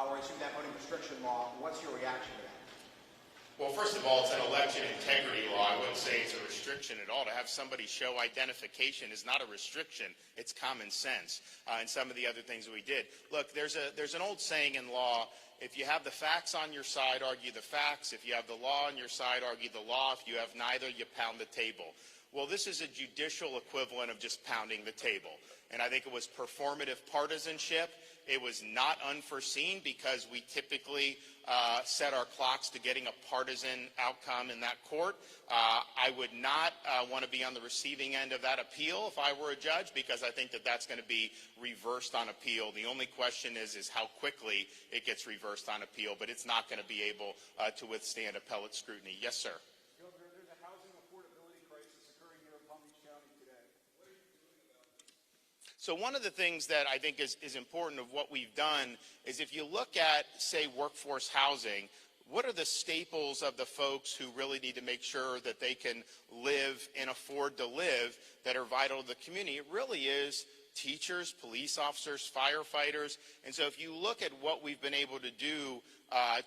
or issued that voting restriction law. What's your reaction to that? Well, first of all, it's an election integrity law. I wouldn't say it's a restriction at all. To have somebody show identification is not a restriction. It's common sense. And some of the other things that we did. Look, there's an old saying in law, if you have the facts on your side, argue the facts. If you have the law on your side, argue the law. If you have neither, you pound the table. Well, this is a judicial equivalent of just pounding the table. And I think it was performative partisanship. It was not unforeseen because we typically set our clocks to getting a partisan outcome in that court. I would not want to be on the receiving end of that appeal if I were a judge, because I think that that's going to be reversed on appeal. The only question is how quickly it gets reversed on appeal, but it's not going to be able to withstand appellate scrutiny. Yes, sir. Governor, there's a housing affordability crisis occurring here in Palm Beach County today. What are you doing about it? So one of the things that I think is important of what we've done is if you look at, say, workforce housing, what are the staples of the folks who really need to make sure that they can live and afford to live that are vital to the community? It really is teachers, police officers, firefighters. And so if you look at what we've been able to do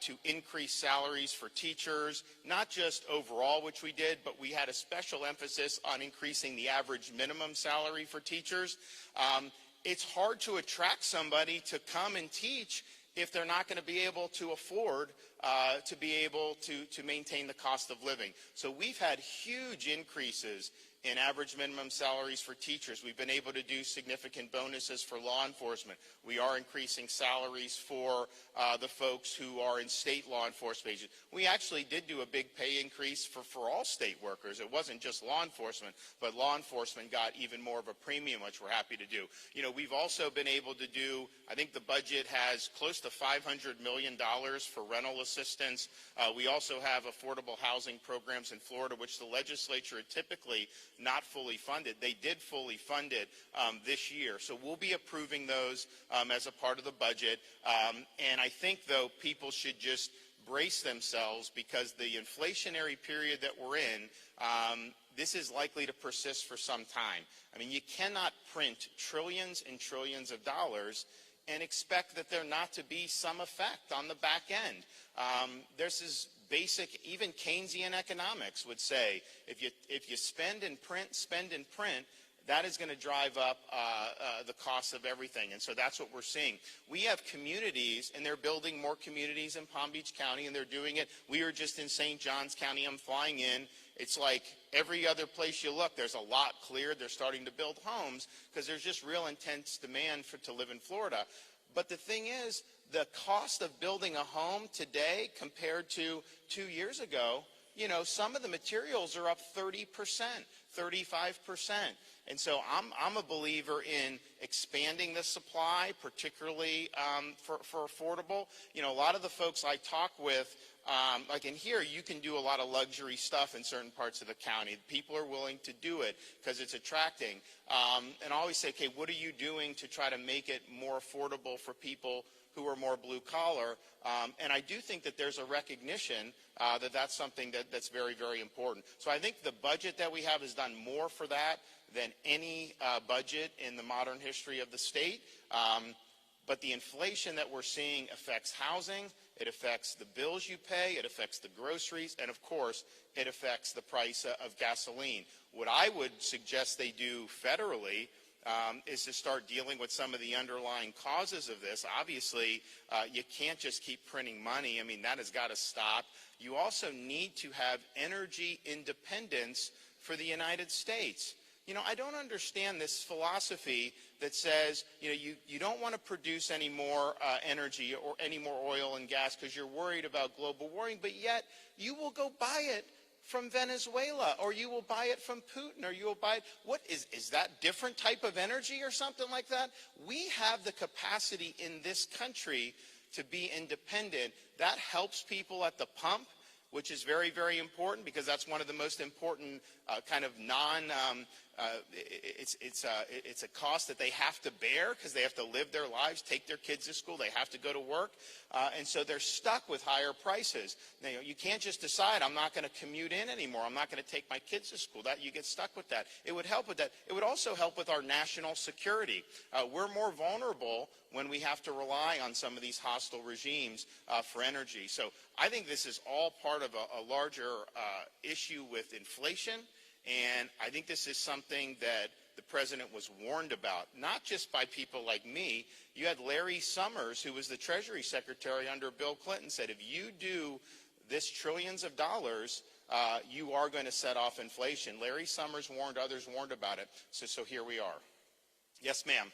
to increase salaries for teachers, not just overall, which we did, but we had a special emphasis on increasing the average minimum salary for teachers. It's hard to attract somebody to come and teach if they're not going to be able to afford to be able to maintain the cost of living. So we've had huge increases in average minimum salaries for teachers. We've been able to do significant bonuses for law enforcement. We are increasing salaries for the folks who are in state law enforcement agencies. We actually did do a big pay increase for all state workers. It wasn't just law enforcement, but law enforcement got even more of a premium, which we're happy to do. You know, we've also been able to do, I think the budget has close to $500 million for rental assistance. We also have affordable housing programs in Florida, which the legislature had typically not fully funded. They did fully fund it this year. So we'll be approving those as a part of the budget. And I think, though, people should just brace themselves because the inflationary period that we're in, this is likely to persist for some time. I mean, you cannot print trillions and trillions of dollars and expect that there not to be some effect on the back end. There's this basic, even Keynesian economics would say, if you spend and print, that is going to drive up the cost of everything. And so that's what we're seeing. We have communities, and they're building more communities in Palm Beach County, and they're doing it. We were just in St. Johns County. I'm flying in. It's like every other place you look, there's a lot cleared. They're starting to build homes because there's just real intense demand to live in Florida. But the thing is, the cost of building a home today compared to 2 years ago, you know, some of the materials are up 30%, 35%. And so I'm a believer in expanding the supply, particularly for affordable. You know, a lot of the folks I talk with, like in here, you can do a lot of luxury stuff in certain parts of the county. People are willing to do it because it's attracting. And I always say, okay, what are you doing to try to make it more affordable for people who are more blue collar? And I do think that there's a recognition that that's something that's very, very important. So I think the budget that we have has done more for that than any budget in the modern history of the state. But the inflation that we're seeing affects housing, it affects the bills you pay, it affects the groceries, and of course, it affects the price of gasoline. What I would suggest they do federally is to start dealing with some of the underlying causes of this. Obviously, you can't just keep printing money. I mean, that has got to stop. You also need to have energy independence for the United States. You know, I don't understand this philosophy that says, you know, you don't want to produce any more energy or any more oil and gas because you're worried about global warming, but yet you will go buy it from Venezuela, or you will buy it from Putin, or you will buy it. What is that different type of energy or something like that? We have the capacity in this country to be independent. That helps people at the pump, which is very, very important because that's one of the most important kind of it's a cost that they have to bear because they have to live their lives, take their kids to school, they have to go to work, and so they're stuck with higher prices. Now, you can't just decide, I'm not going to commute in anymore, I'm not going to take my kids to school. That you get stuck with that. It would help with that. It would also help with our national security. We're more vulnerable when we have to rely on some of these hostile regimes for energy. So I think this is all part of a larger issue with inflation, and I think this is something that the president was warned about, not just by people like me. You had Larry Summers, who was the Treasury Secretary under Bill Clinton, said if you do this trillions of dollars, you are going to set off inflation. Larry Summers warned, others warned about it, so here we are. Yes, ma'am.